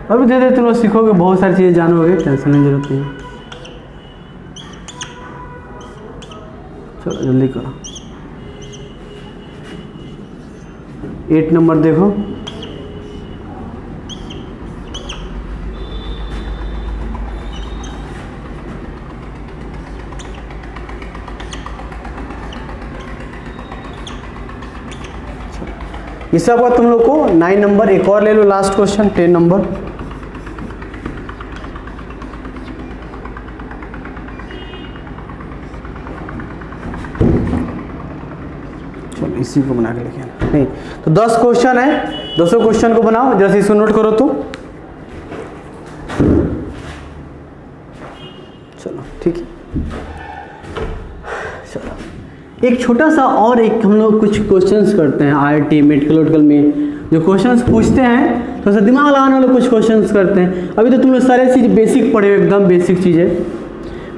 Speaker 1: अभी धीरे धीरे तुम लोग सीखोगे, बहुत सारी चीज़ें जानोगे, टेंशन नहीं जरूरत नहीं। चलो जल्दी करो, 8 नंबर देखो, इस सब का तुम लोग को 9 नंबर, एक और ले लो लास्ट क्वेश्चन 10 नंबर। चलो इसी को बना के लिखे नहीं, तो 10 क्वेश्चन है, 200 क्वेश्चन को बनाओ, जैसे इसको नोट करो तो चलो ठीक है। चलो एक छोटा सा और एक हम लोग कुछ क्वेश्चंस करते हैं IIT मेडिकल में, जो क्वेश्चंस पूछते हैं थोड़ा सा दिमाग लगाने वाले कुछ क्वेश्चंस करते हैं। अभी तो तुम लोग सारे चीज़ बेसिक पढ़े हो, एकदम बेसिक चीज़ें।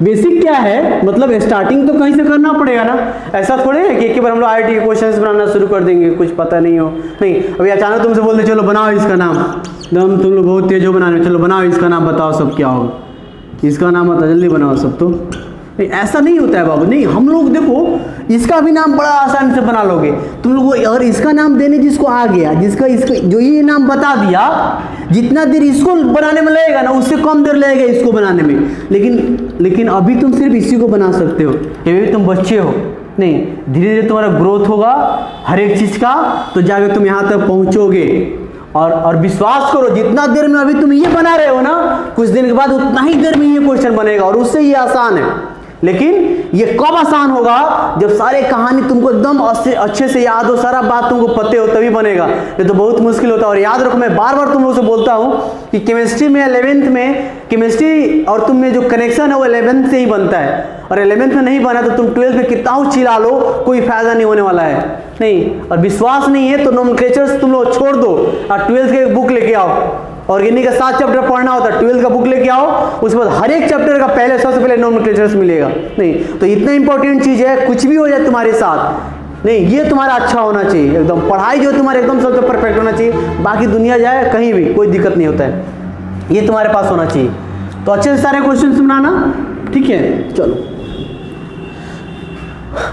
Speaker 1: बेसिक क्या है, मतलब स्टार्टिंग तो कहीं से करना पड़ेगा ना, ऐसा थोड़े है कि एक बार हम लोग IIT के क्वेश्चंस बनाना शुरू कर देंगे, कुछ पता नहीं हो, नहीं। अभी अचानक तुमसे बोल दे चलो बनाओ इसका नाम, एकदम तुम लोग बहुत तेज हो बनाने, चलो बनाओ इसका नाम, बताओ सब क्या होगा, इसका नाम बताओ, जल्दी बनाओ सब, तो नहीं ऐसा नहीं होता है बाबू। नहीं, हम लोग देखो इसका भी नाम बड़ा आसानी से बना लोगे तुम लोग, अगर इसका नाम देने जिसको आ गया, जिसका इसका जो ये नाम बता दिया, जितना देर इसको बनाने में लगेगा ना, उससे कम देर लगेगा इसको बनाने में। लेकिन अभी तुम सिर्फ इसी को बना सकते हो, ये भी तुम बच्चे हो। नहीं, धीरे धीरे तुम्हारा ग्रोथ होगा हर एक चीज़ का, तो जाके तुम यहाँ तक पहुँचोगे। और विश्वास करो, जितना देर में अभी तुम ये बना रहे हो ना, कुछ दिन के बाद उतना ही देर में ये क्वेश्चन बनेगा, और उससे ये आसान है। लेकिन ये कब आसान होगा, जब सारे कहानी तुमको एकदम अच्छे से याद हो, सारा बात तुमको पते हो, तभी बनेगा। ये तो बहुत मुश्किल होता है। और याद रखो, मैं बार बार तुम लोगों से बोलता हूँ कि केमिस्ट्री में 11th में केमिस्ट्री और तुम में जो कनेक्शन है वो 11th से ही बनता है, और 11th में नहीं बना तो तुम 12th में कितना चिल्ला लो, कोई फायदा नहीं होने वाला है। नहीं, और विश्वास नहीं है तो नोमेनक्लेचर्स तुम लोग छोड़ दो और 12th के बुक लेके आओ। ऑर्गेनिक का 7 चैप्टर पढ़ना होता है, 12th का बुक लेके आओ, उसके बाद हर एक चैप्टर का पहले सबसे पहले नोमेनक्लेचर्स मिलेगा। नहीं तो इतना इंपॉर्टेंट चीज़ है, कुछ भी हो जाए तुम्हारे साथ, नहीं ये तुम्हारा अच्छा होना चाहिए, एकदम पढ़ाई जो तुम्हारे एकदम सबसे परफेक्ट होना चाहिए। बाकी दुनिया जाए कहीं भी कोई दिक्कत नहीं होता है, ये तुम्हारे पास होना चाहिए। तो अच्छे से सारे क्वेश्चन बनाना, ठीक है। चलो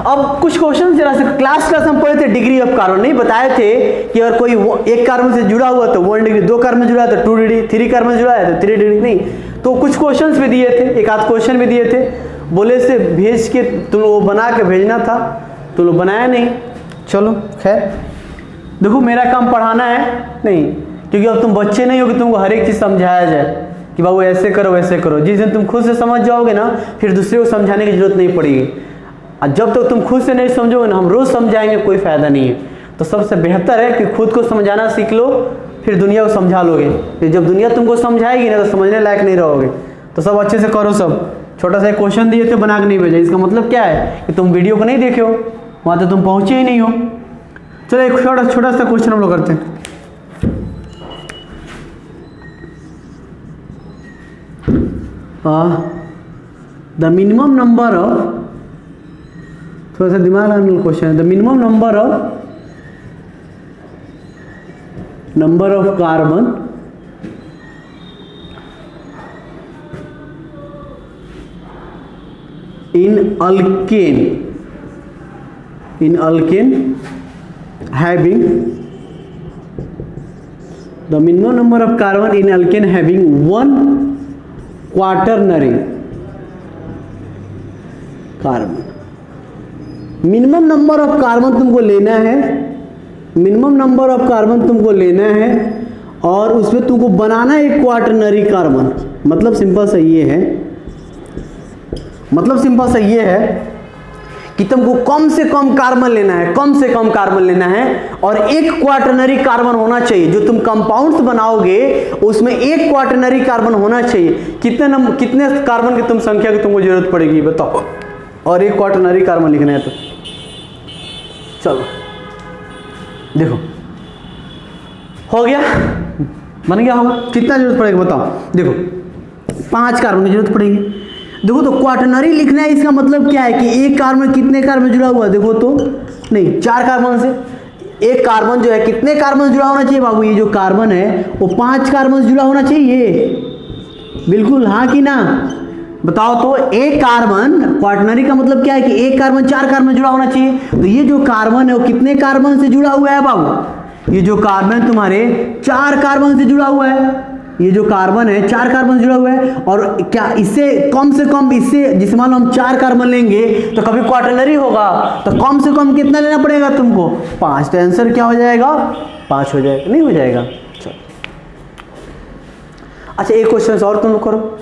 Speaker 1: अब कुछ क्वेश्चन जरा से क्लास हम पढ़े थे, डिग्री ऑफ कार्बन, नहीं बताए थे कि अगर कोई एक कार्बन से जुड़ा हुआ तो 1 डिग्री, 2 कार्बन जुड़ा है तो 2 डिग्री, 3 कार्बन जुड़ा है तो 3 डिग्री। नहीं, तो कुछ क्वेश्चंस भी दिए थे, एक आध क्वेश्चन भी दिए थे, बोले से भेज के तुम लोग बना के भेजना था, तुम लोग बनाया नहीं। चलो खैर, देखो मेरा काम पढ़ाना है, नहीं क्योंकि अब तुम बच्चे नहीं हो कि तुमको हर एक चीज़ समझाया जाए कि बाबू ऐसे करो वैसे करो। जिस दिन तुम खुद से समझ जाओगे ना, फिर दूसरे को समझाने की जरूरत नहीं पड़ेगी। और जब तक तुम खुद से नहीं समझोगे ना, हम रोज़ समझाएंगे, कोई फ़ायदा नहीं है। तो सबसे बेहतर है कि खुद को समझाना सीख लो, फिर दुनिया को समझा लोगे। फिर जब दुनिया तुमको समझाएगी ना, तो समझने लायक नहीं रहोगे। तो सब अच्छे से करो। सब छोटा सा एक क्वेश्चन दिए थे, बना के नहीं भेजा। इसका मतलब क्या है कि तुम वीडियो को नहीं देखे हो, वहाँ तो तुम पहुँचे ही नहीं हो। चलो एक छोटा सा क्वेश्चन हम लोग करते हैं। द मिनिमम नंबर ऑफ, थोड़ा सा दिमाग लगाने वाला क्वेश्चन है। The minimum number of carbon in alkane having, the minimum number of carbon in alkane having one quaternary carbon. Minimum number of carbon तुमको लेना है, मिनिमम नंबर ऑफ कार्बन तुमको लेना है और उसमें तुमको बनाना है एक क्वाटरनरी कार्बन। मतलब सिंपल सा ये है, मतलब सिंपल सा ये है कि तुमको कम से कम कार्बन लेना है, कम से कम कार्बन लेना है और एक क्वाटरनरी कार्बन होना चाहिए। जो तुम कंपाउंड्स बनाओगे उसमें एक क्वाटरनरी कार्बन होना चाहिए। कितने कार्बन की तुम संख्या की तुमको जरूरत पड़ेगी बताओ, और एक क्वाटरनरी कार्बन लिखना है। तो चलो देखो, हो गया, बन गया होगा। कितना जरूरत पड़ेगा बताओ। देखो 5 कार्बन की जरूरत पड़ेगी। देखो तो क्वाटरनरी लिखना है, इसका मतलब क्या है कि एक कार्बन कितने कार्बन जुड़ा हुआ है। देखो तो नहीं, 4 कार्बन से एक कार्बन जो है कितने कार्बन जुड़ा होना चाहिए बाबू। ये जो कार्बन है वो 5 कार्बन से जुड़ा होना चाहिए। बिल्कुल हाँ कि ना बताओ। तो एक कार्बन, क्वाटरनरी का मतलब क्या है कि एक कार्बन 4 कार्बन जुड़ा होना चाहिए। तो ये जो कार्बन है वो कितने कार्बन से जुड़ा हुआ है बाबू। ये जो कार्बन तुम्हारे 4 कार्बन से जुड़ा हुआ है। ये जो कार्बन है 4 कार्बन जुड़ा हुआ है। और क्या इससे कम से कम, इससे जिस मान लो हम 4 कार्बन लेंगे तो कभी क्वाटरनरी होगा, तो कम से कम कितना लेना पड़ेगा तुमको 5। तो आंसर क्या हो जाएगा 5 हो जाएगा, नहीं हो जाएगा। चलो अच्छा एक क्वेश्चन और तुम लोग करो।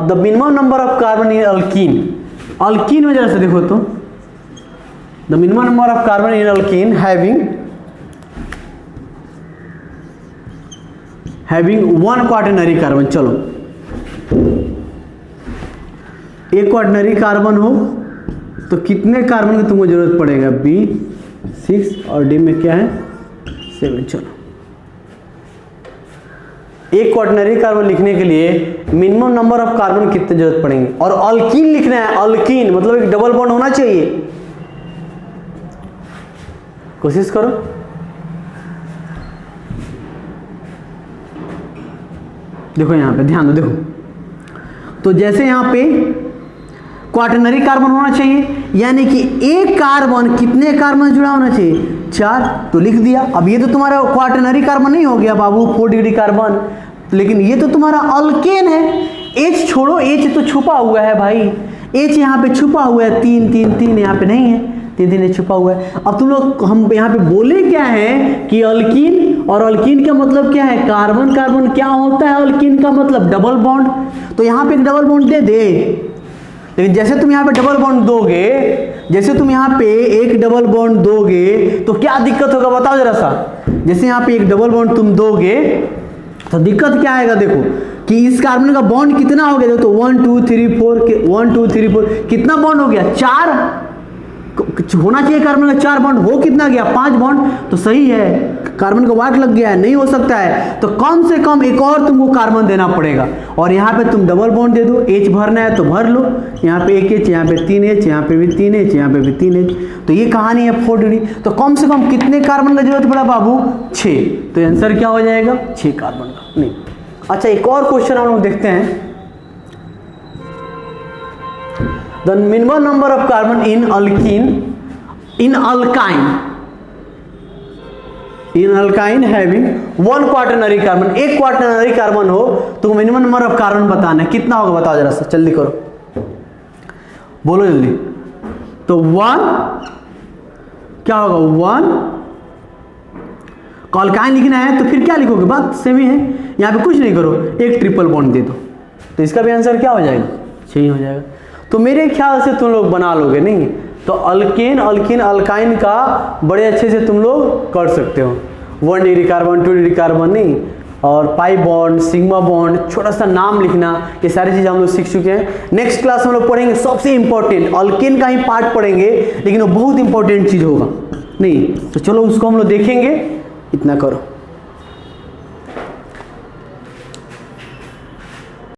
Speaker 1: The minimum number of carbon in alkyne, alkyne में जरा से देखो तो the minimum number of carbon in alkyne having 1 quaternary carbon. चलो एक क्वाटरनरी कार्बन हो तो कितने कार्बन की तुमको जरूरत पड़ेगा। B 6 और D में क्या है 7। चलो एक क्वाटरनरी कार्बन लिखने के लिए मिनिमम नंबर ऑफ कार्बन कितने जरूरत पड़ेंगे। और अल्कीन लिखना है, अल्कीन मतलब एक डबल बॉन्ड होना चाहिए। कोशिश करो। देखो यहाँ पे ध्यान दो, देखो तो जैसे यहाँ पे क्वाटरनरी कार्बन होना चाहिए, यानी कि एक कार्बन कितने कार्बन जुड़ा होना चाहिए 4। तो लिख दिया। अब ये तो तुम्हारा क्वाटरनरी कार्बन नहीं हो गया बाबू 4 डिग्री कार्बन, लेकिन ये तो तुम्हारा अल्केन है। H छोड़ो, H तो छुपा हुआ है भाई, H यहाँ पे छुपा हुआ है। 3 यहाँ पे नहीं है, 3 छुपा हुआ है। अब तुम लोग, हम यहाँ पे बोले क्या है कि अल्कीन, और अल्कीन का मतलब क्या है कार्बन। कार्बन क्या होता है अल्कीन का मतलब डबल बॉन्ड। तो यहाँ पे एक डबल बॉन्ड दे दे, लेकिन जैसे तुम यहाँ पे डबल बॉन्ड दोगे, जैसे तुम यहाँ पे एक डबल बॉन्ड दोगे तो क्या दिक्कत होगा बताओ जरा सा। जैसे यहाँ पे एक डबल बॉन्ड तुम दोगे तो दिक्कत क्या आएगा। देखो कि इस कार्बन का बॉन्ड कितना हो गया। तो 1 2 3 4 1 2 3 4 कितना बॉन्ड हो गया 4 होना चाहिए। कार्बन का 4 बॉन्ड हो कितना गया 5 बॉन्ड। तो सही है, कार्बन का वाट लग गया है, नहीं हो सकता है। तो कम से कम एक और तुमको कार्बन देना पड़ेगा। और यहाँ पे तुम डबल बॉन्ड दे दो, H भरना है तो भर लो। यहाँ पे 1 H, यहाँ पे 3 H, यहाँ पे भी 3 H, यहाँ पे भी 3 H। तो ये कहानी है 4 डिग्री। तो कम से कम कितने कार्बन का जरूरत पड़ा बाबू 6। तो आंसर क्या हो जाएगा 6 कार्बन का। नहीं अच्छा एक और क्वेश्चन हम लोग देखते हैं। The minimum number of carbon in alkyne having 1 quaternary carbon. एक क्वाटरनरी कार्बन हो तो मिनिमम नंबर ऑफ कार्बन बताना है। कितना होगा बताओ जरा सा, जल्दी करो, बोलो जल्दी। तो 1 क्या होगा 1 अल्काइन लिखना है तो फिर क्या लिखोगे, बात सेम ही है। यहाँ पे कुछ नहीं करो, एक ट्रिपल बॉन्ड दे दो, तो इसका भी आंसर क्या हो जाएगा, 6 हो जाएगा। तो मेरे ख्याल से तुम लोग बना लोगे नहीं, तो अल्केन अल्किन अल्काइन का बड़े अच्छे से तुम लोग कर सकते हो। 1 डिग्री कार्बन, 2 डिग्री कार्बन नहीं, और पाई बॉन्ड, सिग्मा बॉन्ड, छोटा सा नाम लिखना, ये सारी चीज़ें हम लोग सीख चुके हैं। नेक्स्ट क्लास हम लोग पढ़ेंगे सबसे इंपॉर्टेंट अल्केन का ही पार्ट पढ़ेंगे, लेकिन वो बहुत इंपॉर्टेंट चीज़ होगा नहीं, तो चलो उसको हम लोग देखेंगे। इतना करो।